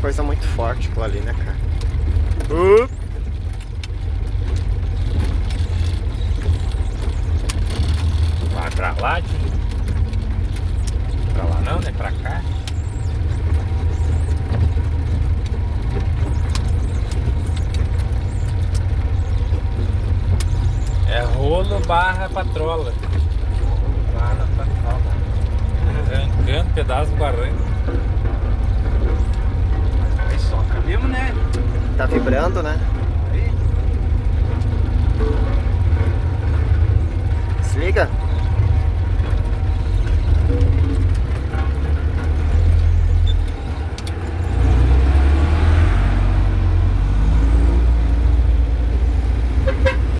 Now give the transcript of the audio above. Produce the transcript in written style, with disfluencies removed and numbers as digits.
coisa muito forte aquilo ali, né, cara? Vai pra lá, tio. Pra lá não, né? Pra cá. É rolo barra patrola. Barra patrola. Arrancando pedaço do barranco. Aí soca mesmo, né? Tá vibrando, né? Aí. Desliga.